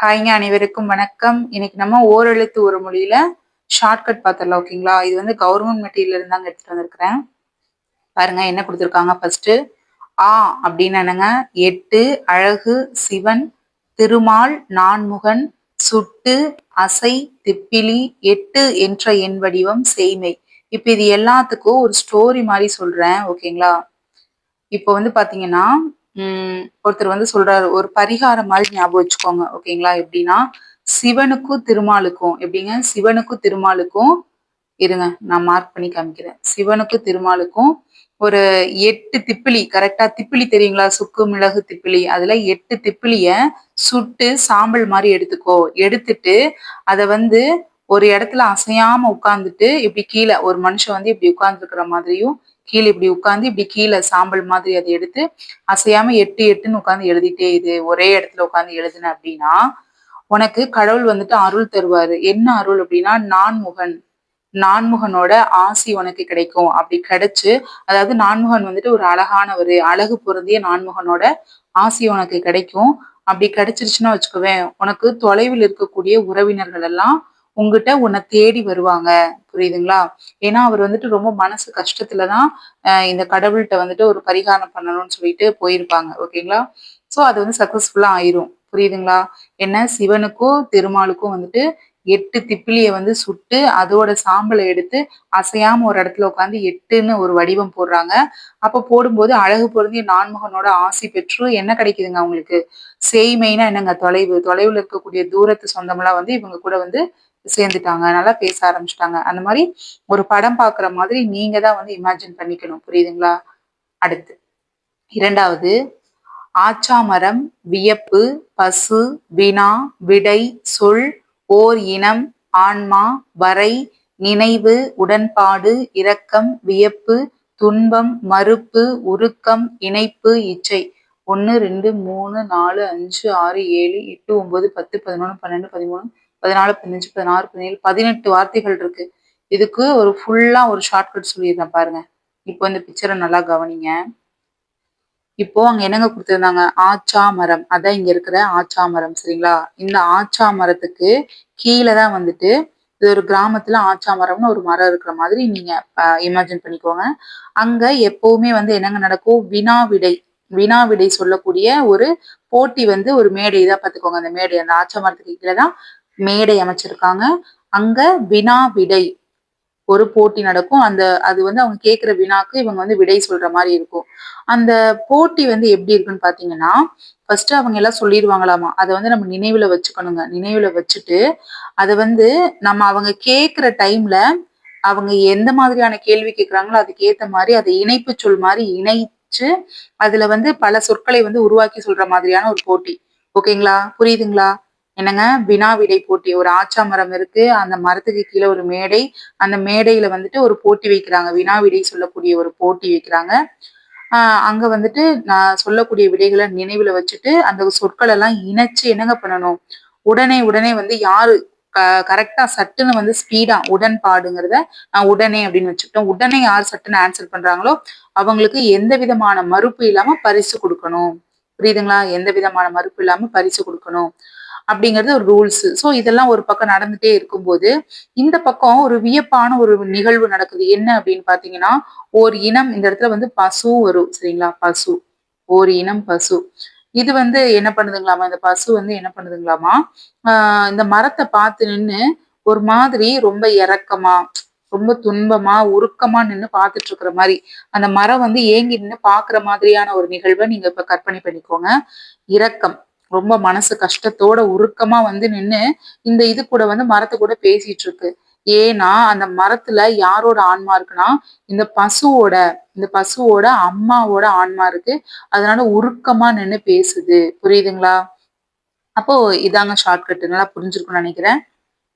ஹாய்ங்க, அனைவருக்கும் வணக்கம். இன்னைக்கு நம்ம ஓரெழுத்து ஒரு மொழியில ஷார்ட்கட் பார்த்துடலாம். ஓகேங்களா? இது வந்து கவர்மெண்ட் மெட்டீரியல் இருந்தாங்க எடுத்துட்டு வந்திருக்கிறேன். பாருங்க என்ன கொடுத்துருக்காங்க. ஃபர்ஸ்ட் ஆ அப்படின்னு என்னங்க? எட்டு, அழகு, சிவன், திருமால், நான்முகன், சுட்டு, அசை, திப்பிலி, எட்டு என்ற எண் வடிவம், செய்மை. இப்ப இது எல்லாத்துக்கும் ஒரு ஸ்டோரி மாதிரி சொல்றேன். ஓகேங்களா? இப்போ வந்து பாத்தீங்கன்னா ஒருத்தர் வந்து சொல்றாரு, ஒரு பரிகாரம் மாதிரி ஞாபகம் வச்சுக்கோங்க. ஓகேங்களா? எப்படின்னா, சிவனுக்கும் திருமாலுக்கும் எப்படிங்க? சிவனுக்கும் திருமாலுக்கும் இருங்க, நான் மார்க் பண்ணி காமிக்கிறேன். சிவனுக்கும் திருமாலுக்கும் ஒரு 8 திப்பிலி, கரெக்டா? திப்பிலி தெரியுங்களா? சுக்கு மிளகு திப்பிலி. அதுல 8 திப்பிலிய சுட்டு சாம்பல் மாதிரி எடுத்துக்கோ. எடுத்துட்டு அத வந்து ஒரு இடத்துல அசையாம உட்கார்ந்துட்டு இப்படி கீழே ஒரு மனுஷன் வந்து இப்படி உட்கார்ந்து இருக்கிற மாதிரியும், கீழே இப்படி உட்கார்ந்து இப்படி கீழே சாம்பல் மாதிரி அதை எடுத்து அசையாம எட்டு எட்டுன்னு உட்கார்ந்து எழுதிட்டே இது ஒரே இடத்துல உட்கார்ந்து எழுதுன அப்படின்னா உனக்கு கடவுள் வந்துட்டு அருள் தருவாரு. என்ன அருள் அப்படின்னா, நான்முகன். நான்முகனோட ஆசி உனக்கு கிடைக்கும். அப்படி கிடைச்சு, அதாவது நான்முகன் வந்துட்டு ஒரு அழகானவரு, அழகு பொருந்திய நான்முகனோட ஆசி உனக்கு கிடைக்கும். அப்படி கிடைச்சிருச்சுன்னா வச்சுக்கோவேன், உனக்கு தொலைவில் இருக்கக்கூடிய உறவினர்கள் எல்லாம் உங்ககிட்ட உன்னை தேடி வருவாங்க. புரியுதுங்களா? ஏன்னா அவர் வந்துட்டு ரொம்ப மனசு கஷ்டத்துலதான் இந்த கடவுள்கிட்ட வந்துட்டு ஒரு பரிகாரம் பண்ணணும்னு சொல்லிட்டு போயிருப்பாங்க. ஓகேங்களா? சோ அது வந்து சக்சஸ்ஃபுல்லா ஆயிரும். புரியுதுங்களா? என்ன, சிவனுக்கும் திருமாலுக்கும் வந்துட்டு 8 திப்பிலிய வந்து சுட்டு அதோட சாம்பலை எடுத்து அசையாம ஒரு இடத்துல உட்காந்து எட்டுன்னு ஒரு வடிவம் போடுறாங்க. அப்ப போடும்போது அழகு பொருந்திய நான்முகனோட ஆசி பெற்று என்ன கிடைக்குதுங்க அவங்களுக்கு? சேய்மைனா என்னங்க? தொலைவு. தொலைவுல இருக்கக்கூடிய தூரத்து சொந்தமெல்லாம் வந்து இவங்க கூட வந்து சேர்ந்துட்டாங்க. நல்லா பேச ஆரம்பிச்சிட்டாங்க. அந்த மாதிரி ஒரு படம் பாக்குற மாதிரி நீங்க தான் வந்து இமேஜின் பண்ணிக்கணும். புரியுதுங்களா? அடுத்து இரண்டாவது, ஆச்சாமரம், வியப்பு, பசு, வினா, விடை, சொல், ஓர் இனம், ஆன்மா, வரை, நினைவு, உடன்பாடு, இரக்கம், வியப்பு, துன்பம், மறுப்பு, உருக்கம், இணைப்பு, இச்சை. 1 2 3 4 5 6 7 8 9 10 11 12 13 14 15 16 17 18 வார்த்தைகள் இருக்கு. இதுக்கு ஒரு ஃபுல்லா ஒரு ஷார்ட்கட் சொல்லிடுறேன் பாருங்க. இப்போ இந்த பிக்சரை நல்லா கவனிங்க. இப்போ அங்க என்னங்க கொடுத்திருந்தாங்க? ஆச்சா மரம். அதான் இங்க இருக்கிற ஆச்சா மரம். சரிங்களா? இந்த ஆச்சா மரத்துக்கு கீழே தான் வந்துட்டு இது ஒரு கிராமத்துல ஆச்சா மரம்னு ஒரு மரம் இருக்கிற மாதிரி நீங்க இமேஜின் பண்ணிக்கோங்க. அங்க எப்பவுமே வந்து என்னங்க நடக்கும்? வினா விடை. வினா விடை சொல்லக்கூடிய ஒரு போட்டி வந்து ஒரு மேடை தான் பாத்துக்கோங்க. அந்த மேடை, அந்த ஆச்சா மரத்துக்கு கீழேதான் மேடை அமைச்சிருக்காங்க. அங்க வினா விடை ஒரு போட்டி நடக்கும். அது வந்து அவங்க கேட்கிற வினாக்கு இவங்க வந்து விடை சொல்ற மாதிரி இருக்கும். அந்த போட்டி வந்து எப்படி இருக்குன்னு பாத்தீங்கன்னா, ஃபர்ஸ்ட் அவங்க எல்லாம் சொல்லிடுவாங்களாமா. அதை வந்து நம்ம நினைவுல வச்சுக்கணுங்க. நினைவுல வச்சுட்டு அதை வந்து நம்ம அவங்க கேட்கிற டைம்ல அவங்க எந்த மாதிரியான கேள்வி கேட்கிறாங்களோ அதுக்கு ஏத்த மாதிரி அதை இணைப்பு சொல் மாதிரி இணைச்சு அதுல வந்து பல சொற்களை வந்து உருவாக்கி சொல்ற மாதிரியான ஒரு போட்டி. ஓகேங்களா? புரியுதுங்களா? என்னங்க? வினா விடை போட்டி. ஒரு ஆச்சா மரம் இருக்கு. அந்த மரத்துக்கு கீழே ஒரு மேடை. அந்த மேடையில வந்துட்டு ஒரு போட்டி வைக்கிறாங்க. வினா விடை சொல்லக்கூடிய ஒரு போட்டி வைக்கிறாங்க. அங்க வந்துட்டு நான் சொல்லக்கூடிய விடைகளை நினைவுல வச்சுட்டு அந்த சொற்கள் எல்லாம் இணைச்சு என்னங்க பண்ணணும்? உடனே உடனே வந்து யாரு கரெக்டா சட்டுன்னு வந்து ஸ்பீடா உடன்பாடுங்கிறத நான் உடனே அப்படின்னு வச்சுக்கிட்டோம். உடனே யார் சட்டுன்னு ஆன்சர் பண்றாங்களோ அவங்களுக்கு எந்த விதமான மறுப்பு இல்லாம பரிசு கொடுக்கணும். புரியுதுங்களா? எந்த விதமான மறுப்பு இல்லாம பரிசு கொடுக்கணும் அப்படிங்கிறது ஒரு ரூல்ஸ். சோ இதெல்லாம் ஒரு பக்கம் நடந்துட்டே இருக்கும்போது இந்த பக்கம் ஒரு வியப்பான ஒரு நிகழ்வு நடக்குது. என்ன அப்படின்னு பாத்தீங்கன்னா, ஓர் இனம், இந்த இடத்துல வந்து பசு வரும். சரிங்களா? பசு. ஓர் இனம் பசு. இது வந்து என்ன பண்ணுதுங்களாமா? இந்த பசு வந்து என்ன பண்ணுதுங்களாமா? இந்த மரத்தை பார்த்து நின்னு ஒரு மாதிரி ரொம்ப இரக்கமா, ரொம்ப துன்பமா, உருக்கமா நின்னு பார்த்துட்டு இருக்கிற மாதிரி, அந்த மரம் வந்து ஏங்கி நின்னு பாக்குற மாதிரியான ஒரு நிகழ்வை நீங்க இப்ப கற்பனை பண்ணிக்கோங்க. இரக்கம், ரொம்ப மனசு கஷ்டத்தோட உருக்கமா வந்து நின்னு இந்த இது கூட வந்து மரத்து கூட பேசிட்டு இருக்கு. ஏன்னா அந்த மரத்துல யாரோட ஆன்மா இருக்குன்னா, இந்த பசுவோட இந்த பசுவோட அம்மாவோட ஆன்மா இருக்கு. அதனால உருக்கமா நின்னு பேசுது. புரியுதுங்களா? அப்போ இதாங்க ஷார்ட்கட். நல்லா புரிஞ்சிருக்கும்னு நினைக்கிறேன்.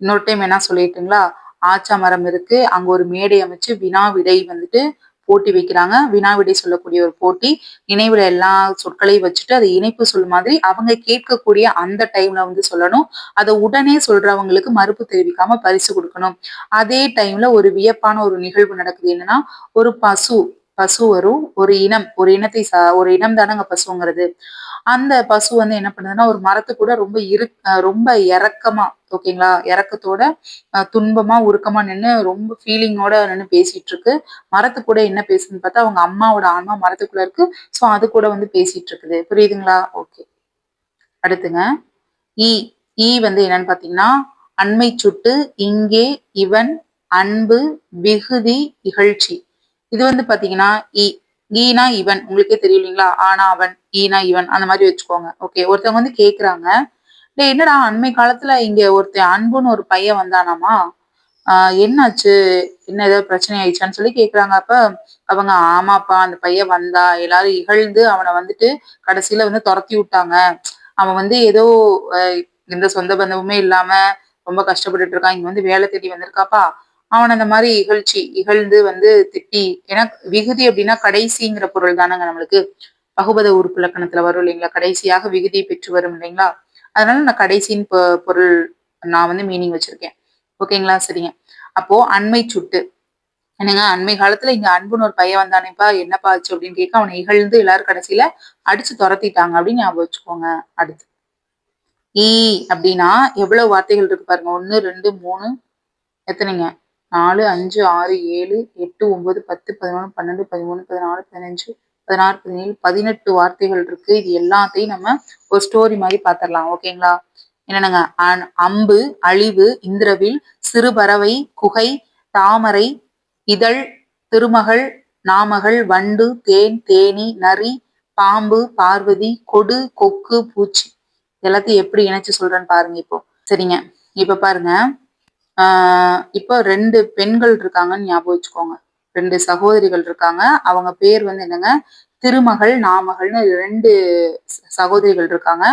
இன்னொரு டைம் என்ன சொல்லிட்டுங்களா? ஆச்சா மரம் இருக்கு. அங்க ஒரு மேடை அமைச்சு வினா விடை வந்துட்டு போட்டி வைக்கிறாங்க. வினா விடை சொல்லக்கூடிய ஒரு போட்டி. நினைவுல எல்லா சொற்களையும் வச்சுட்டு அதை இணைப்பு சொல் மாதிரி அவங்க கேட்கக்கூடிய அந்த டைம்ல வந்து சொல்லணும். அதை உடனே சொல்றவங்களுக்கு மறுப்பு தெரிவிக்காம பரிசு கொடுக்கணும். அதே டைம்ல ஒரு வியப்பான ஒரு நிகழ்வு நடக்குது. என்னன்னா, ஒரு பசு பசு வரும். ஒரு இனம், ஒரு இனத்தை ஒரு இனம் தானங்க பசுங்கிறது. அந்த பசு வந்து என்ன பண்ணுதுன்னா ஒரு மரத்து கூட ரொம்ப இறக்கமா, ஓகேங்களா, இறக்கத்தோட துன்பமா உருக்கமா நின்னு ரொம்ப ஃபீலிங்கோட நின்னு பேசிட்டு இருக்கு. மரத்து கூட என்ன பேசுதுன்னு பார்த்தா அவங்க அம்மாவோட ஆன்மா மரத்துக்குள்ள இருக்கு. சோ அது கூட வந்து பேசிட்டு இருக்குது. புரியுதுங்களா? ஓகே. அடுத்துங்க ஈ. ஈ வந்து என்னன்னு பாத்தீங்கன்னா அண்மை சுட்டு, இங்கே, இவன், அன்பு, விகுதி, இகழ்ச்சி. இது வந்து பாத்தீங்கன்னா ஈ. ஈனா இவன், உங்களுக்கே தெரியும் இல்லைங்களா? ஆனா அவன், ஈனா இவன், அந்த மாதிரி வச்சுக்கோங்க. ஓகே. ஒருத்தவங்க வந்து கேக்குறாங்க, டேய் என்னடா அண்மை காலத்துல இங்க ஒருத்தன் அன்புன்னு ஒரு பையன் வந்தானாமா, என்னாச்சு, என்ன ஏதாவது பிரச்சனை ஆயிடுச்சான்னு சொல்லி கேக்குறாங்க. அப்ப அவங்க, ஆமாப்பா அந்த பையன் வந்தா, எல்லாரும் இகழ்ந்து அவனை வந்துட்டு கடைசியில வந்து துரத்தி விட்டாங்க. அவன் வந்து ஏதோ எந்த சொந்த பந்தமுமே இல்லாம ரொம்ப கஷ்டப்பட்டுட்டு இருக்கான், இங்க வந்து வேலை தேடி வந்திருக்காப்பா. அவன் அந்த மாதிரி இகழ்ந்து வந்து திட்டி, ஏன்னா விகுதி அப்படின்னா கடைசிங்கிற பொருள் தானங்க நம்மளுக்கு. பகுபத உறுப்பு இலக்கணத்துல வரும் இல்லைங்களா, கடைசியாக விகுதி பெற்று வரும் இல்லைங்களா. அதனால நான் கடைசியின் பொருள் நான் வந்து மீனிங் வச்சிருக்கேன். ஓகேங்களா? சரிங்க. அப்போ அண்மை சுட்டு, என்னங்க அண்மை காலத்துல இங்க அன்புன்னு ஒரு பையன் வந்தானேப்பா, என்னப்பா ஆச்சு அப்படின்னு கேட்க அவனை இகழ்ந்து எல்லாரும் கடைசியில அடிச்சு துரத்திட்டாங்க அப்படின்னு ஞாபகம் வச்சுக்கோங்க. அடுத்து ஈ அப்படின்னா எவ்வளவு வார்த்தைகள் இருக்கு பாருங்க. 1 2 3, எத்தனைங்க, 4 5 6 7 8 9 10 11 12 13 14 15 16 17 18 வார்த்தைகள் இருக்கு. இது எல்லாத்தையும் நம்ம ஒரு ஸ்டோரி மாதிரி பாத்திரலாம். ஓகேங்களா? என்னென்னங்க, அம்பு, அழிவு, இந்திரவில், சிறுபறவை, குகை, தாமரை, இதழ், திருமகள், நாமகள், வண்டு, தேன், தேனி, நரி, பாம்பு, பார்வதி, கொடு, கொக்கு, பூச்சி. எல்லாத்தையும் எப்படி இணைச்சு சொல்றேன்னு பாருங்க இப்போ. சரிங்க. இப்ப பாருங்க, இப்போ 2 பெண்கள் இருக்காங்கன்னு ஞாபகம் வச்சுக்கோங்க. 2 சகோதரிகள் இருக்காங்க. அவங்க பேர் வந்து என்னங்க, திருமகள், நாமகள்னு 2 சகோதரிகள் இருக்காங்க.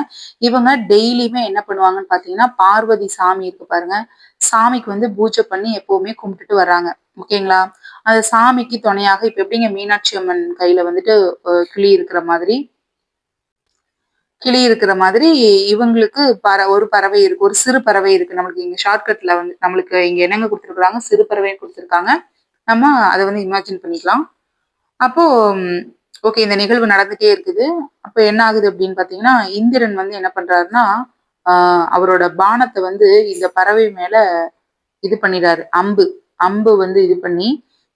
இவங்க டெய்லியுமே என்ன பண்ணுவாங்கன்னு பாத்தீங்கன்னா, பார்வதி சாமி இருக்கு பாருங்க, சாமிக்கு வந்து பூஜை பண்ணி எப்பவுமே கும்பிட்டுட்டு வர்றாங்க. ஓகேங்களா? அந்த சாமிக்கு துணையாக இப்ப எப்படிங்க மீனாட்சி அம்மன் கையில வந்துட்டு கிளி இருக்கிற மாதிரி, இவங்களுக்கு ஒரு பறவை இருக்கு, ஒரு சிறு பறவை இருக்கு. நம்மளுக்கு இங்க ஷார்ட்கட்ல வந்து நம்மளுக்கு இங்க என்னங்க கொடுத்துருக்காங்க, சிறு பறவை கொடுத்துருக்காங்க. நம்ம அதை வந்து இமேஜின் பண்ணிக்கலாம். அப்போ ஓகே, இந்த நிகழ்வு நடந்துட்டே இருக்குது. அப்ப என்ன ஆகுது அப்படின்னு பாத்தீங்கன்னா, இந்திரன் வந்து என்ன பண்றாருன்னா அவரோட பானத்தை வந்து இந்த பறவை மேல இது பண்ணிடுறாரு. அம்பு அம்பு வந்து இது பண்ணி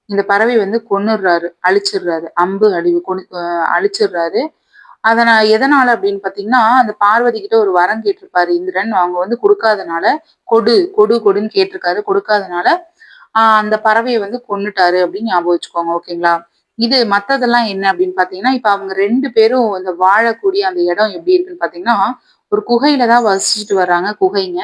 இந்த பறவை வந்து கொன்னுடுறாரு, அழிச்சிடுறாரு. அம்பு அழிவு அழிச்சிடுறாரு. எதனால அப்படின்னு பாத்தீங்கன்னா, அந்த பார்வதி கிட்ட ஒரு வரம் கேட்டிருப்பாரு இந்திரன். அவங்க வந்து கொடுக்காதனால, கொடு கொடு கொடுன்னு கேட்டிருக்காரு, கொடுக்காதனால அந்த பறவையை வந்து கொன்னுட்டாரு அப்படின்னு ஞாபகம் வச்சுக்கோங்க. ஓகேங்களா? இது மத்ததெல்லாம் என்ன அப்படின்னு பாத்தீங்கன்னா, இப்ப அவங்க 2 பேரும் இந்த வாழக்கூடிய அந்த இடம் எப்படி இருக்குன்னு பாத்தீங்கன்னா, ஒரு குகையில தான் வசிச்சுட்டு வர்றாங்க. குகைங்க.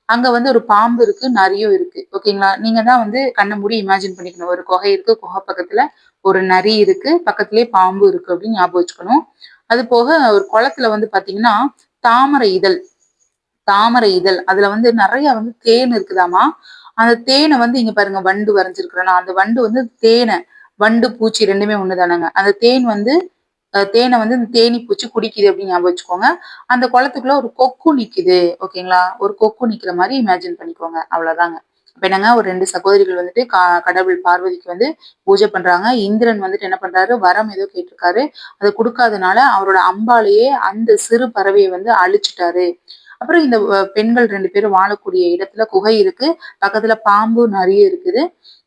அங்க வந்து ஒரு பாம்பு இருக்கு, நரியும் இருக்கு. ஓகேங்களா? நீங்க தான் வந்து கண்ணை மூடி இமேஜின் பண்ணிக்கணும். ஒரு குகை இருக்கு, குகை பக்கத்துல ஒரு நரி இருக்கு, பக்கத்திலேயே பாம்பு இருக்கு அப்படின்னு ஞாபகம் வச்சுக்கணும். அது போக ஒரு குளத்துல வந்து பாத்தீங்கன்னா தாமரை இதழ், தாமரை இதழ் அதுல வந்து நிறைய வந்து தேன் இருக்குதாமா. அந்த தேனை வந்து இங்க பாருங்க, வண்டு வரைஞ்சிருக்கிறேன்னா, அந்த வண்டு வந்து தேனை, வண்டு பூச்சி ரெண்டுமே ஒண்ணுதானங்க. அந்த தேன் வந்து தேனை வந்து இந்த தேனி பூச்சி குடிக்குது அப்படின்னு ஞாபகம் வச்சுக்கோங்க. அந்த குளத்துக்குள்ள ஒரு கொக்கு நிக்குது. ஓகேங்களா? ஒரு கொக்கு நிக்கிற மாதிரி இமேஜின் பண்ணிக்கோங்க. அவ்வளவுதாங்க. இப்ப என்னங்க, ஒரு 2 சகோதரிகள் வந்துட்டு கடவுள் பார்வதிக்கு வந்து பூஜை பண்றாங்க. இந்திரன் வந்துட்டு என்ன பண்றாரு, வரம் ஏதோ கேட்டிருக்காரு, அதை கொடுக்காதனால அவரோட அம்பாலேயே அந்த சிறு பறவையை வந்து அழிச்சிட்டாரு. அப்புறம் இந்த பெண்கள் 2 பேரும் வாழக்கூடிய இடத்துல குகை இருக்கு, பக்கத்துல பாம்பு நிறைய இருக்குது.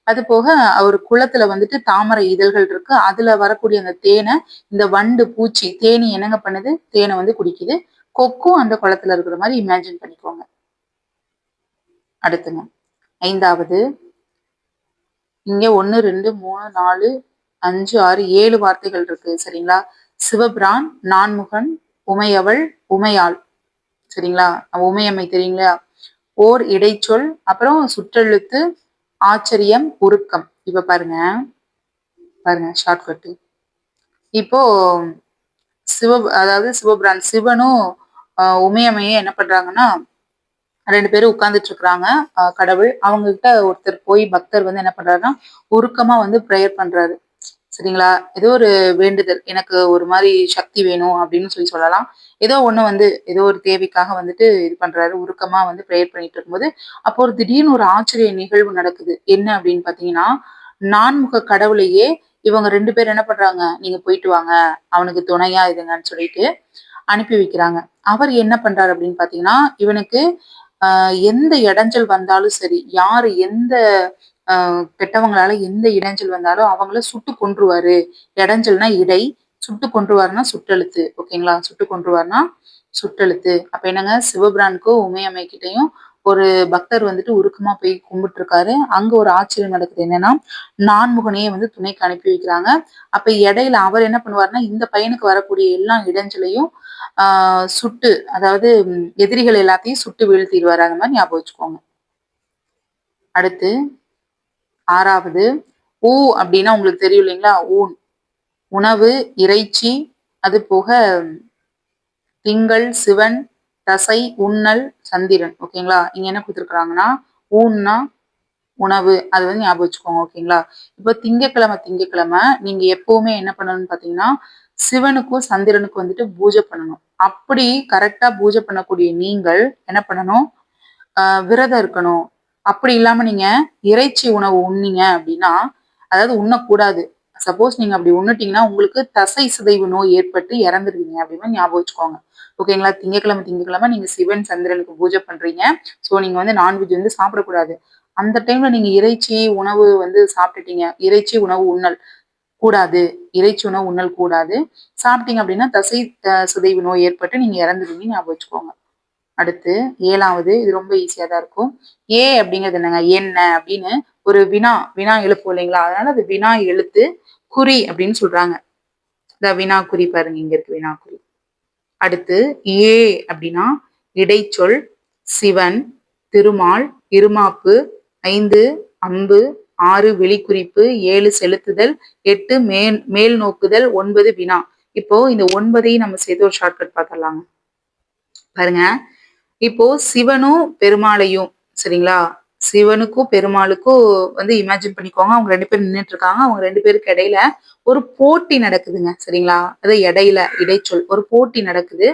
அது போக ஒரு குளத்துல வந்துட்டு தாமரை இதழ்கள் இருக்கு, அதுல வரக்கூடிய அந்த தேனை இந்த வண்டு பூச்சி தேனி என்னங்க பண்ணுது, தேனை வந்து குடிக்குது. கொக்கும் அந்த குளத்துல இருக்கிற மாதிரி இமேஜின் பண்ணிக்கோங்க. அடுத்துங்க 5வது, இங்க 1 2 3 4 5 6 7 வார்த்தைகள் இருக்கு. சரிங்களா? சிவபிரான், நான்முகன், உமையவள், உமையாள். சரிங்களா? உமையம்மை தெரியுங்களா? ஓர் இடைச்சொல், அப்புறம் சுற்றெழுத்து, ஆச்சரியம், உருக்கம். இப்ப பாருங்க, ஷார்ட்கட்டு. இப்போ அதாவது சிவபிரான், சிவனும் உமையம்மையும் என்ன பண்றாங்கன்னா 2 பேரும் உட்கார்ந்துட்டு இருக்கிறாங்க. கடவுள் அவங்க கிட்ட ஒருத்தர் போய் பக்தர் வந்து என்ன பண்றாருன்னா உருக்கமா வந்து ப்ரேயர் பண்றாரு. சரிங்களா? ஏதோ ஒரு வேண்டுதல், எனக்கு ஒரு மாதிரி சக்தி வேணும் அப்படின்னு சொல்லலாம். ஏதோ ஒண்ணு வந்து ஏதோ ஒரு தேவைக்காக வந்துட்டு இது பண்றாரு, உருக்கமா வந்து ப்ரேயர் பண்ணிட்டு இருக்கும்போது அப்போ ஒரு திடீர்னு ஒரு ஆச்சரிய நிகழ்வு நடக்குது. என்ன அப்படின்னு பாத்தீங்கன்னா, நான்முக கடவுளையே இவங்க 2 பேரும் என்ன பண்றாங்க, நீங்க போயிட்டு வாங்க, அவனுக்கு துணையா இதுங்கன்னு சொல்லிட்டு அனுப்பி வைக்கிறாங்க. அவர் என்ன பண்றாரு அப்படின்னு பாத்தீங்கன்னா, இவனுக்கு எந்த இடைஞ்சல் வந்தாலும் சரி, யாரு எந்த கெட்டவங்களால எந்த இடைஞ்சல் வந்தாலும் அவங்கள சுட்டு கொன்றுவாரு. இடைஞ்சல்னா இடை, சுட்டு கொன்றுவாருன்னா சுட்டெழுத்து. ஓகேங்களா? சுட்டு கொன்றுவாருன்னா சுட்டெழுத்து. அப்ப என்னங்க, சிவபிரானுக்கும் உமையம்மை கிட்டயும் ஒரு பக்தர் வந்துட்டு உருக்கமா போய் கும்பிட்டு இருக்காரு. அங்க ஒரு ஆச்சரியம் நடக்குது. என்னன்னா, நான்முகனையே வந்து துணைக்கு அனுப்பி வைக்கிறாங்க. அப்ப இடையில அவர் என்ன பண்ணுவாருன்னா, இந்த பையனுக்கு வரக்கூடிய எல்லா இடைஞ்சலையும் சுட்டு, அதாவது எதிரிகள் எல்லாத்தையும் சுட்டு வீழ்த்திடுவாரு. அந்த மாதிரி ஞாபகம் வச்சுக்கோங்க. அடுத்து 6வது, ஊ அப்படின்னா உங்களுக்கு தெரியும் இல்லைங்களா? ஊன், உணவு, இறைச்சி, அது போக திங்கள், சிவன், தசை, உண்ணல், சந்திரன். ஓகேங்களா? இங்க என்ன கொடுத்துருக்காங்கன்னா, ஊன்னா உணவு, அது வந்து ஞாபகம் வச்சுக்கோங்க. ஓகேங்களா? இப்போ திங்கக்கிழமை நீங்க எப்பவுமே என்ன பண்ணணும்னு பாத்தீங்கன்னா, சிவனுக்கும் சந்திரனுக்கும் வந்துட்டு பூஜை பண்ணணும். அப்படி கரெக்டா பூஜை பண்ணக்கூடிய நீங்கள் என்ன பண்ணணும், விரதம் இருக்கணும். அப்படி இல்லாம நீங்க இறைச்சி உணவு உண்ணீங்க அப்படின்னா, அதாவது உண்ணக்கூடாது. சப்போஸ் நீங்க அப்படி உண்ணுட்டீங்கன்னா உங்களுக்கு தசை சிதைவு நோய் ஏற்பட்டு இறந்துருவீங்க அப்படின்னு ஞாபகம் வச்சுக்கோங்க. ஓகேங்களா? திங்கக்கிழமை நீங்க சிவன் சந்திரனுக்கு பூஜை பண்றீங்க. சோ நீங்க வந்து நான்வெஜ் வந்து சாப்பிடக்கூடாது. அந்த டைம்ல நீங்க இறைச்சி உணவு வந்து சாப்பிட்டுட்டீங்க, இறைச்சி உணவு உண்ணல் கூடாது, இறைச்சி உணவு உண்ணல் கூடாது. சாப்பிட்டீங்க அப்படின்னா தசை சிதைவு நோய் ஏற்பட்டு நீங்க இறந்துருவீங்க, ஞாபகம் வச்சுக்கோங்க. அடுத்து 7வது, இது ரொம்ப ஈஸியா தான் இருக்கும். ஏ அப்படிங்கிறது என்னங்க, என்ன அப்படின்னு ஒரு வினா வினா எழுப்பும் இல்லைங்களா? அதனால அது வினா எழுத்து குறி அப்படின்னு சொல்றாங்க. இந்த வினா குறி பாருங்க, இங்க இருக்கு வினா குறி. அடுத்து ஏ அப்படின்னா இடைச்சொல், சிவன், திருமால், இருமாப்பு, 5 அம்பு, 6 வெளிக்குறிப்பு, 7 செலுத்துதல், 8 மேல் நோக்குதல், 9 வினா. இப்போ இந்த 9ஐயும் நம்ம சேர்த்து ஒரு ஷார்ட்கட் பார்த்துடலாங்க. பாருங்க, இப்போ சிவனும் பெருமாளையும், சரிங்களா? சிவனுக்கும் பெருமாளுக்கும் வந்து இமேஜின் பண்ணிக்கோங்க. அவங்க 2 பேரும் நின்றுட்டு இருக்காங்க. அவங்க 2 பேருக்கு இடையில ஒரு போட்டி நடக்குதுங்க. சரிங்களா? அது இடையில இடைச்சொல், ஒரு போட்டி நடக்குது.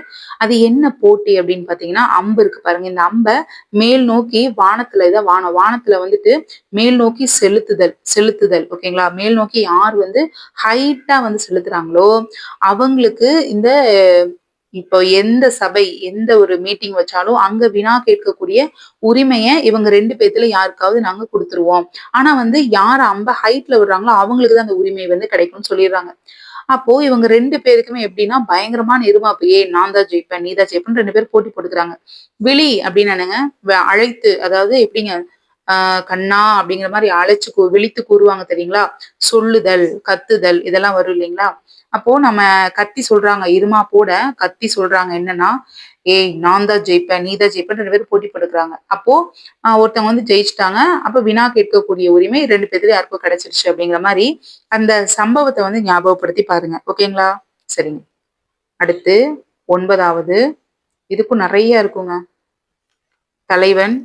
அது என்ன போட்டி அப்படின்னு பாத்தீங்கன்னா, அம்பு இருக்கு பாருங்க. இந்த அம்பை மேல் நோக்கி வானத்துல, இதை வானத்துல வந்துட்டு மேல் நோக்கி செலுத்துதல். ஓகேங்களா? மேல் நோக்கி யார் வந்து ஹைட்டா வந்து செலுத்துறாங்களோ அவங்களுக்கு இந்த, இப்போ எந்த சபை எந்த ஒரு மீட்டிங் வச்சாலும் அங்க வினா கேட்கக்கூடிய உரிமையை இவங்க 2 பேத்துல யாருக்காவது நாங்க கொடுத்துருவோம். ஆனா வந்து யார் அம்ப ஹைட்ல விடுறாங்களோ அவங்களுக்கு தான் அந்த உரிமை வந்து கிடைக்கும்னு சொல்லிடுறாங்க. அப்போ இவங்க 2 பேருக்குமே எப்படின்னா பயங்கரமான இருமாப்பு. நான் தான் ஜெயிப்பேன், நீ தான் ஜெயிப்பேன் 2 பேரும் போட்டி போட்டுக்கிறாங்க. விழி அப்படின்னு என்னங்க, அழைத்து, அதாவது எப்படிங்க, கண்ணா அப்படிங்கிற மாதிரி அழைச்சு விழித்து கூறுவாங்க தெரியுங்களா? சொல்லுதல், கத்துதல், இதெல்லாம் வரும் இல்லைங்களா? அப்போ நம்ம கத்தி சொல்றாங்க, இருமாப்போட கத்தி சொல்றாங்க என்னன்னா, நான் தான் ஜெயிப்பேன், நீ தான் ஜெயிப்பேன் 2 பேரும் போட்டி போட்டுக்கிறாங்க. அப்போ ஒருத்தவங்க வந்து ஜெயிச்சுட்டாங்க. அப்ப வினா கேட்கக்கூடிய உரிமை 2 பேத்துல யாருக்கும் கிடைச்சிருச்சு அப்படிங்கிற மாதிரி அந்த சம்பவத்தை வந்து ஞாபகப்படுத்தி பாருங்க. ஓகேங்களா? சரிங்க. அடுத்து 9வது, இதுக்கும் நிறைய இருக்குங்க. தலைவன்,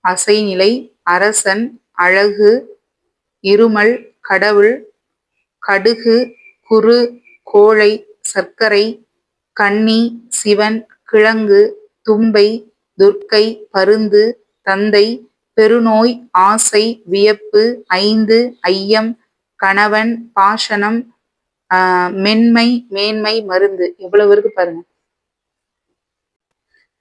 அசைநிலை, அரசன், அழகு, இருமல், கடவுள், கடுகு, குறு, கோழை, சர்க்கரை, கன்னி, சிவன், கிழங்கு, தும்பை, துர்க்கை, பருந்து, தந்தை, பெருநோய், ஆசை, வியப்பு, 5 ஐயம், கணவன், பாஷணம், மென்மை, மேன்மை, மருந்து. எவ்வளவு இருக்கு பாருங்க.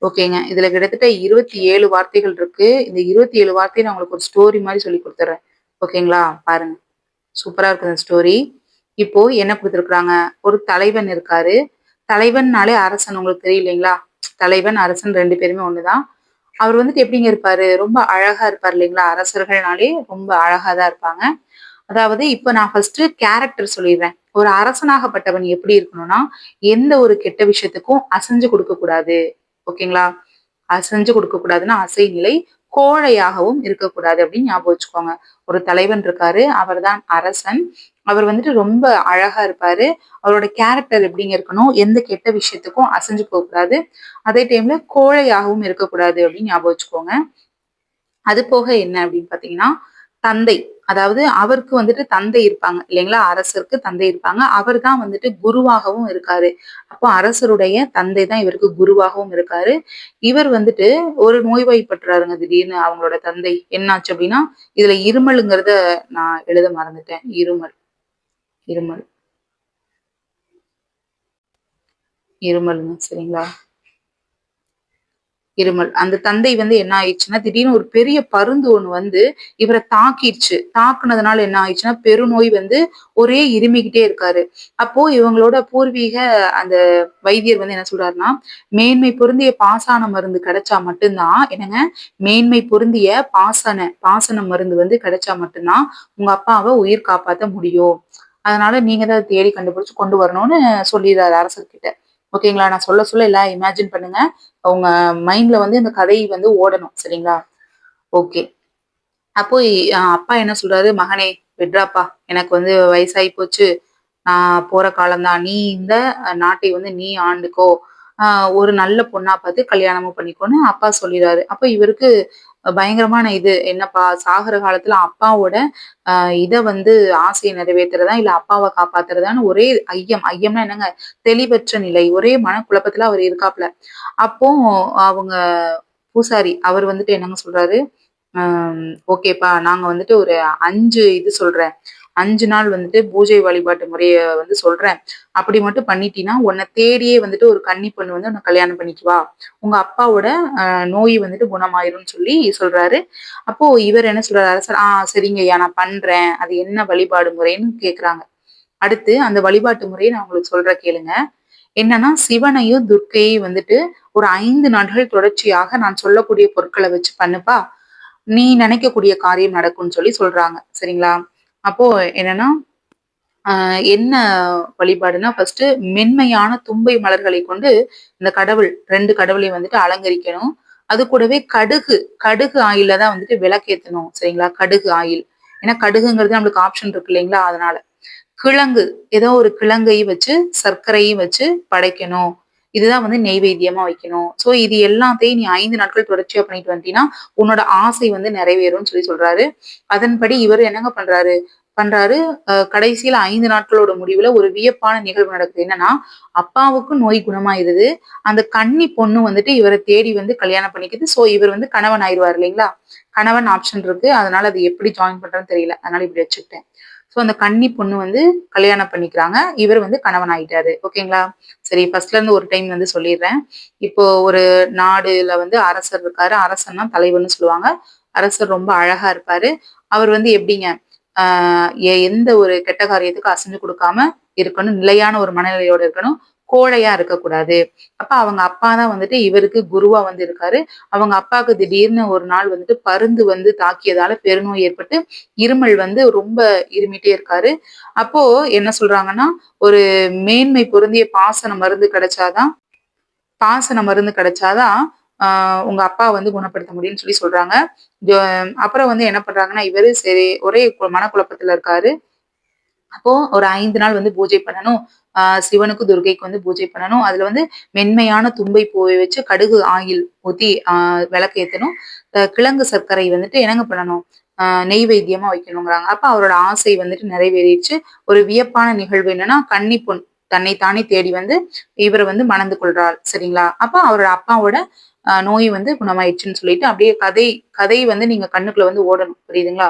ஓகேங்க, இதுல கிட்டத்தட்ட 27 வார்த்தைகள் இருக்கு. இந்த 27 வார்த்தையை நான் உங்களுக்கு ஒரு ஸ்டோரி மாதிரி சொல்லி கொடுத்துட்றேன். ஓகேங்களா? பாருங்க, சூப்பரா இருக்கு இந்த ஸ்டோரி. இப்போ என்ன கொடுத்துருக்குறாங்க, ஒரு தலைவன் இருக்காரு. தலைவன்னாலே அரசன், உங்களுக்கு தெரியும் இல்லைங்களா? தலைவன் அரசன் 2 பேருமே ஒண்ணுதான். அவர் வந்துட்டு எப்படிங்க இருப்பாரு, ரொம்ப அழகா இருப்பார் இல்லைங்களா? அரசர்கள்னாலே ரொம்ப அழகாதான் இருப்பாங்க. அதாவது இப்ப நான் ஃபர்ஸ்ட் கேரக்டர் சொல்லிடுறேன். ஒரு அரசனாகப்பட்டவன் எப்படி இருக்கணும்னா, எந்த ஒரு கெட்ட விஷயத்துக்கும் அசைஞ்சு கொடுக்க கூடாது. ஓகேங்களா? அசைஞ்சு கொடுக்க கூடாதுன்னா அசை நிலை, கோழையாகவும் இருக்கக்கூடாது அப்படின்னு ஞாபகம் வச்சுக்கோங்க. ஒரு தலைவன் இருக்காரு, அவர் தான் அரசன். அவர் வந்துட்டு ரொம்ப அழகா இருப்பாரு. அவரோட கேரக்டர் எப்படிங்க இருக்கணும், எந்த கெட்ட விஷயத்துக்கும் அசைஞ்சு போக கூடாது, அதே டைம்ல கோழையாகவும் இருக்கக்கூடாது அப்படின்னு ஞாபகம் வச்சுக்கோங்க. அது போக என்ன அப்படின்னு பாத்தீங்கன்னா, தந்தை, அதாவது அவருக்கு வந்துட்டு தந்தை இருப்பாங்க இல்லைங்களா? அரசருக்கு தந்தை இருப்பாங்க. அவர் தான் வந்துட்டு குருவாகவும் இருக்காரு. அப்போ அரசருடைய தந்தை தான் இவருக்கு குருவாகவும் இருக்காரு. இவர் வந்துட்டு ஒரு நோய்வாய்ப்பட்டுறாருங்க திடீர்னு. அவங்களோட தந்தை என்னாச்சு அப்படின்னா, இதுல இருமலுங்கிறத நான் எழுத மறந்துட்டேன். இருமல், இருமல், இருமலுங்க. சரிங்களா? இருமல். அந்த தந்தை வந்து என்ன ஆயிடுச்சுன்னா, திடீர்னு ஒரு பெரிய பருந்து ஒண்ணு வந்து இவர தாக்கிருச்சு. தாக்குனதுனால என்ன ஆயிடுச்சுன்னா, பெருநோய் வந்து ஒரே இருமிக்கிட்டே இருக்காரு. அப்போ இவங்களோட பூர்வீக அந்த வைத்தியர் வந்து என்ன சொல்றாருன்னா, மேன்மை பொருந்திய பாசான மருந்து கிடைச்சா மட்டும் தான் என்னங்க, மேன்மை பொருந்திய பாசன மருந்து வந்து கிடைச்சா மட்டும் தான் உங்க அப்பாவ உயிர் காப்பாத்த முடியும். அதனால நீங்க தான் தேடி கண்டுபிடிச்சு கொண்டு வரணும்னு சொல்லிர்றாரு அரசர்கிட்ட. ஓகேங்களா? நான் சொல்ல சொல்ல எல்லாம் இமேஜின் பண்ணுங்க. உங்க மைண்ட்ல வந்து இந்த கதை வந்து ஓடணும். சரிங்களா? ஓகே. அப்போ அப்பா என்ன சொல்றாரு, "மகனே விட்றாப்பா. எனக்கு வந்து வயசாகி போச்சு. போற காலம்தான். நீ இந்த நாட்டை வந்து நீ ஆண்டுக்கோ. அ ஒரு நல்ல பொண்ணா பார்த்து கல்யாணமும் பண்ணிக்கோன்னு" அப்பா சொல்லிறாரு. அப்ப இவருக்கு பயங்கரமான இது, என்னப்பா சாகுற காலத்துல அப்பாவோட இத வந்து ஆசைய நிறைவேத்துறதா, இல்ல அப்பாவ காப்பாத்துறதான்னு ஒரே ஐயம். ஐயம்னா என்னங்க? தெளிவற்ற நிலை. ஒரே மனக்குழப்பத்துல அவர் இருக்காப்ல. அப்போ அவங்க பூசாரி அவர் வந்துட்டு என்னங்க சொல்றாரு, ஓகேப்பா நாங்க வந்துட்டு ஒரு 5 இது சொல்றேன். 5 நாள் வந்துட்டு பூஜை வழிபாட்டு முறைய வந்து சொல்றேன். அப்படி மட்டும் பண்ணிட்டீன்னா, உன்ன தேடியே வந்துட்டு ஒரு கன்னி பொண்ணு வந்து உன்ன கல்யாணம் பண்ணிக்குவா. உங்க அப்பாவோட நோய் வந்துட்டு குணமாயிரும்னு சொல்லி சொல்றாரு. அப்போ இவர் என்ன சொல்றாரு அரசர், சரிங்கய்யா நான் பண்றேன். அது என்ன வழிபாடு முறைன்னு கேட்குறாங்க. அடுத்து அந்த வழிபாட்டு முறைய நான் உங்களுக்கு சொல்றேன் கேளுங்க. என்னன்னா, சிவனையும் துர்க்கையும் வந்துட்டு ஒரு 5 நாட்கள் தொடர்ச்சியாக நான் சொல்லக்கூடிய பொருட்கள வச்சு பண்ணுப்பா. நீ நினைக்கக்கூடிய காரியம் நடக்கும்னு சொல்லி சொல்றாங்க. சரிங்களா? அப்போ என்னன்னா, என்ன வழிபாடுன்னா, ஃபர்ஸ்ட்டு மென்மையான தும்பை மலர்களை கொண்டு இந்த கடவுள் 2 கடவுளையும் வந்துட்டு அலங்கரிக்கணும். அது கூடவே கடுகு, கடுகு ஆயில்ல தான் வந்துட்டு விளக்கேத்தணும். சரிங்களா? கடுகு ஆயில். ஏன்னா கடுகுங்கிறது நம்மளுக்கு ஆப்ஷன் இருக்கு இல்லைங்களா? அதனால. கிழங்கு, ஏதோ ஒரு கிழங்கையும் வச்சு, சர்க்கரையும் வச்சு படைக்கணும். இதுதான் வந்து நெய்வேத்தியமா வைக்கணும். சோ இது எல்லாத்தையும் நீ 5 நாட்கள் தொடர்ச்சியா பண்ணிட்டு வந்துட்டீன்னா, உன்னோட ஆசை வந்து நிறைவேறும்னு சொல்லி சொல்றாரு. அதன்படி இவரு என்னங்க பண்றாரு பண்றாரு. கடைசியில 5 நாட்களோட முடிவுல ஒரு வியப்பான நிகழ்வு நடக்குது. என்னன்னா, அப்பாவுக்கும் நோய் குணமாயிருது. அந்த கன்னி பொண்ணு வந்துட்டு இவர தேடி வந்து கல்யாணம் பண்ணிக்குது. சோ இவர் வந்து கணவன் ஆயிருவாரு இல்லைங்களா? கணவன் ஆப்ஷன் இருக்கு. அதனால அது எப்படி ஜாயின் பண்றதுன்னு தெரியல. அதனால இப்படி வச்சுக்கிட்டேன். சோ அந்த கன்னி பொண்ணு வந்து கல்யாணம் பண்ணிக்கிறாங்க. இவர் வந்து கணவன் ஆயிட்டாரு. ஓகேங்களா? சரி ஃபர்ஸ்ட்ல இருந்து ஒரு டைம் வந்து சொல்லிடுறேன். இப்போ ஒரு நாடுல வந்து அரசர் இருக்காரு. அரசன்னா தலைவர்ன்னு சொல்லுவாங்க. அரசர் ரொம்ப அழகா இருப்பாரு. அவர் வந்து எப்படிங்க, எந்த ஒரு கெட்ட காரியத்துக்கும் அசைஞ்சு கொடுக்காம இருக்கணும். நிலையான ஒரு மனநிலையோட இருக்கணும். கோழையா இருக்கக்கூடாது. அப்ப அவங்க அப்பா தான் வந்துட்டு இவருக்கு குருவா வந்து இருக்காரு. அவங்க அப்பாவுக்கு திடீர்னு ஒரு நாள் வந்துட்டு பருந்து வந்து தாக்கியதால பெருநோய் ஏற்பட்டு இருமல் வந்து ரொம்ப இருமிட்டே இருக்காரு. அப்போ என்ன சொல்றாங்கன்னா, ஒரு மேன்மை பொருந்திய பாசன மருந்து கிடைச்சாதான் உங்க அப்பா வந்து குணப்படுத்த முடியும்னு சொல்லி சொல்றாங்க. ஜ அப்புறம் வந்து என்ன பண்றாங்கன்னா, இவரு சரி ஒரே மனக்குழப்பத்துல இருக்காரு. அப்போ ஒரு 5 நாள் வந்து பூஜை பண்ணணும். சிவனுக்கும், துர்க்கைக்கும் வந்து பூஜை பண்ணணும். அதுல வந்து மென்மையான தும்பை பூவை வச்சு கடுகு ஆயில் ஊத்தி விளக்கேத்தணும். கிழங்கு சர்க்கரை வந்துட்டு என்னங்க பண்ணணும்? நெய்வேத்தியமா வைக்கணுங்கிறாங்க. அப்ப அவரோட ஆசை வந்துட்டு நிறைவேறிடுச்சு. ஒரு வியப்பான நிகழ்வு என்னன்னா, கன்னி பொண் தன்னை தானே தேடி வந்து இவர வந்து மணந்து கொள்றாள். சரிங்களா? அப்ப அவரோட அப்பாவோட நோய் வந்து குணமாயிடுச்சுன்னு சொல்லிட்டு அப்படியே கதை வந்து நீங்க கண்ணுக்குள்ள வந்து ஓடணும். புரியுதுங்களா?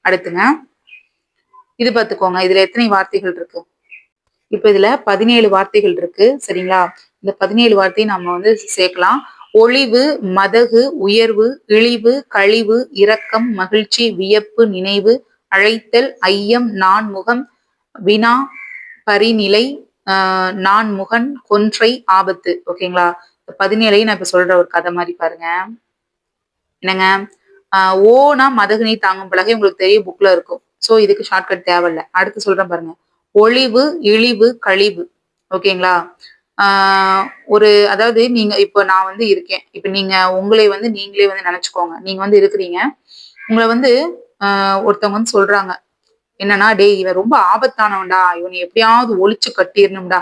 அடுத்துங்க. இது பாத்துக்கோங்க. இதுல எத்தனை வார்த்தைகள் இருக்கு? இப்ப இதுல 17 வார்த்தைகள் இருக்கு. சரிங்களா? இந்த 17 வார்த்தையும் நம்ம வந்து சேர்க்கலாம். ஒளிவு, மதகு, உயர்வு, இழிவு, கழிவு, இரக்கம், மகிழ்ச்சி, வியப்பு, நினைவு, அழைத்தல், ஐயம், நான்முகம், வினா, பரிநிலை, நான்முகன், கொன்றை, ஆபத்து. ஓகேங்களா? 17ஐயும் நான் இப்ப சொல்ற ஒரு கதை மாதிரி பாருங்க. என்னங்க, ஓனா மதகுனி தாங்கும் பலகை உங்களுக்கு தெரியும், புக்ல இருக்கும். சோ இதுக்கு ஷார்ட்கட் தேவையில்ல. அடுத்து சொல்றேன் பாருங்க. ஒளிவு, இழிவு, கழிவு. ஓகேங்களா? ஒரு அதாவது நீங்க இப்ப நான் வந்து இருக்கேன். இப்ப நீங்க உங்களை வந்து நீங்களே வந்து நினைச்சுக்கோங்க. நீங்க வந்து இருக்கிறீங்க. உங்கள வந்து ஒருத்தவங்க வந்து சொல்றாங்க. என்னன்னா, "டேய் இவன் ரொம்ப ஆபத்தானவன்டா. இவனை எப்படியாவது ஒழிச்சு கட்டிறணும்டா."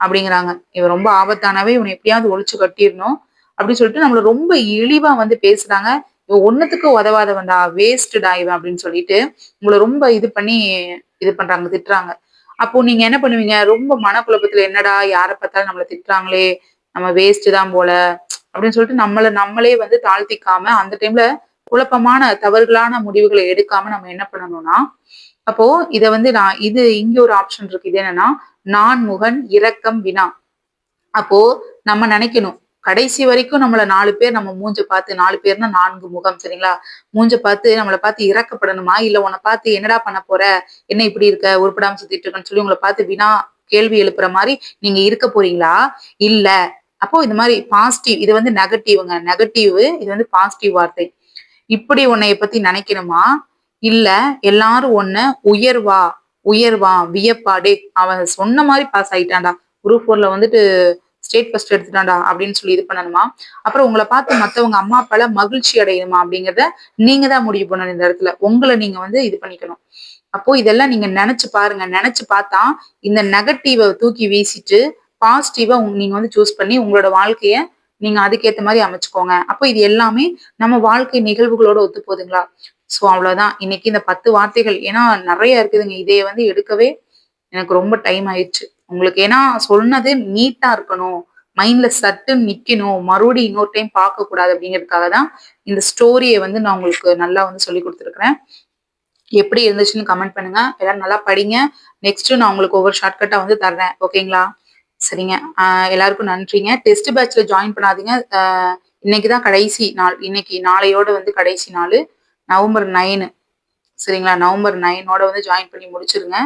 அப்படிங்கிறாங்க. "இவன் ரொம்ப ஆபத்தானவன். இவனை எப்படியாவது ஒழிச்சு கட்டிறணும்." அப்படின்னு சொல்லிட்டு நம்மள ரொம்ப இழிவா வந்து பேசுறாங்க. "இவன் ஒண்ணுத்துக்கு உதவாதவன்டா. வேஸ்ட்டுடா இவன்." அப்படின்னு சொல்லிட்டு உங்கள ரொம்ப இது பண்ணி இது பண்றாங்க, திட்டுறாங்க. அப்போ நீங்க என்ன பண்ணுவீங்க? ரொம்ப மனக்குழப்பத்துல என்னடா யார பார்த்தாலும் நம்மள திட்டுறாங்களே, நம்ம வேஸ்ட் தான் போல அப்படின்னு சொல்லிட்டு நம்மளே வந்து தாழ்த்திக்காம அந்த டைம்ல குழப்பமான தவறுகளான முடிவுகளை எடுக்காம நம்ம என்ன பண்ணணும்னா, அப்போ இத வந்து இது இங்க ஒரு ஆப்ஷன் இருக்கு. இது என்னன்னா, நான்முகன், இரக்கம், வினா. அப்போ நம்ம நினைக்கணும், கடைசி வரைக்கும் நம்மள 4 பேர் நம்ம மூஞ்ச பார்த்து 4 பேர்னா 4 முகம் சரிங்களா? மூஞ்ச பார்த்து நம்மள பார்த்து இரக்கப்படணுமா? இல்ல உன்ன பார்த்து என்னடா பண்ண போற? என்ன இப்படி இருக்க? உருப்படாம சுத்திட்டு இருக்கன்னு சொல்லி உங்கள பார்த்து கேள்வி எழுப்புற மாரி நீங்க இருக்க போறீங்களா? இல்ல. அப்போ இந்த மாரி பாசிட்டிவ் இது வந்து நெகட்டிவ்ங்க. நெகட்டிவ் இது வந்து பாசிட்டிவ் வார்த்தை. இப்படி உன்னைய பத்தி நினைக்கணுமா? இல்ல எல்லாரும் உன்ன உயர்வா, உயர்வா, வியப்பா, டேய் அவன் சொன்ன மாரி பாஸ் ஆயிட்டான்டா. குரூப் 4ல வந்துட்டு ஸ்டேட் ஃபர்ஸ்ட் எடுத்துட்டான்டா அப்படின்னு சொல்லி இது பண்ணணுமா? அப்புறம் உங்கள பார்த்து மத்தவங்க அம்மா, அப்பாலாம் மகிழ்ச்சி அடையணுமா அப்படிங்கிறத நீங்க தான் முடிவு பண்ணணும் இந்த இடத்துல. உங்கள நீங்க வந்து இது பண்ணிக்கணும். அப்போ இதெல்லாம் நீங்க நெனச்சு பாருங்க. நெனச்சு பார்த்தா இந்த நெகட்டிவ தூக்கி வீசிட்டு பாசிட்டிவா நீங்க வந்து சூஸ் பண்ணி உங்களோட வாழ்க்கைய நீங்க அதுக்கேத்த மாரி அமைச்சுக்கோங்க. அப்போ இது எல்லாமே நம்ம வாழ்க்கை நிகழ்வுகளோட ஒத்து போகுதுங்களா? சோ அவ்வளவுதான். இன்னைக்கு இந்த 10 வார்த்தைகள் ஏன்னா நெறைய இருக்குதுங்க. இதைய வந்து எடுக்கவே எனக்கு ரொம்ப டைம் ஆயிடுச்சு. உங்களுக்கு ஏன்னா சொன்னது நீட்டா இருக்கணும். மைண்ட்ல சட்டுன்னு நிக்கணும். மறுபடியும் இன்னொரு டைம் பார்க்கக்கூடாது அப்படிங்கிறதுக்காக தான் இந்த ஸ்டோரிய வந்து நான் உங்களுக்கு நல்லா வந்து சொல்லிக் குடுத்துருக்கிறேன். எப்படி இருந்துச்சுன்னு கமெண்ட் பண்ணுங்க. எல்லாரும் நல்லா படிங்க. நெக்ஸ்ட் நான் உங்களுக்கு ஒவ்வொரு ஷார்ட்கட்டா வந்து தர்றேன். ஓகேங்களா? சரிங்க. எல்லாருக்கும் நன்றிங்க. டெஸ்ட் பேட்ச்ல ஜாயின் பண்ணாதீங்க. இன்னைக்கு தான் கடைசி நாள். இன்னைக்கு நாளையோட வந்து கடைசி நாளு. நவம்பர் 9 சரிங்களா? நவம்பர் 9ஓட வந்து ஜாயின் பண்ணி முடிச்சிருங்க.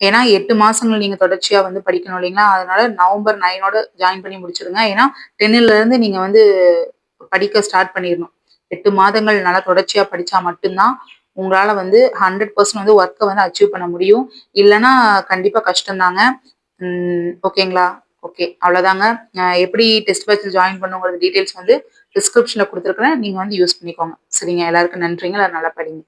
ஏன்னா 8 மாசங்கள் நீங்க தொடர்ச்சியா வந்து படிக்கணும் இல்லைங்களா? அதனால நவம்பர் 9ஓட ஜாயின் பண்ணி முடிச்சிருங்க. ஏன்னா 10ல இருந்து நீங்க வந்து படிக்க ஸ்டார்ட் பண்ணிரணும். 8 மாதங்கள் நல்லா தொடர்ச்சியா படிச்சா மட்டும் தான் உங்களால வந்து 100% வந்து ஒர்க்க வந்து அச்சீவ் பண்ண முடியும். இல்லன்னா கண்டிப்பா கஷ்டம் தாங்க. ஓகேங்களா? ஓகே. அவ்வளோதாங்க. எப்படி டெஸ்ட் பேட்ச்ல ஜாயின் பண்ணுங்கிறது டீட்டெயில்ஸ் வந்து டிஸ்கிரிப்ஷன்ல குடுத்துருக்கிறேன். நீங்க வந்து யூஸ் பண்ணிக்கோங்க. சரிங்க. எல்லாருக்கும் நன்றிங்க. எல்லாரும் நல்லா படிங்க.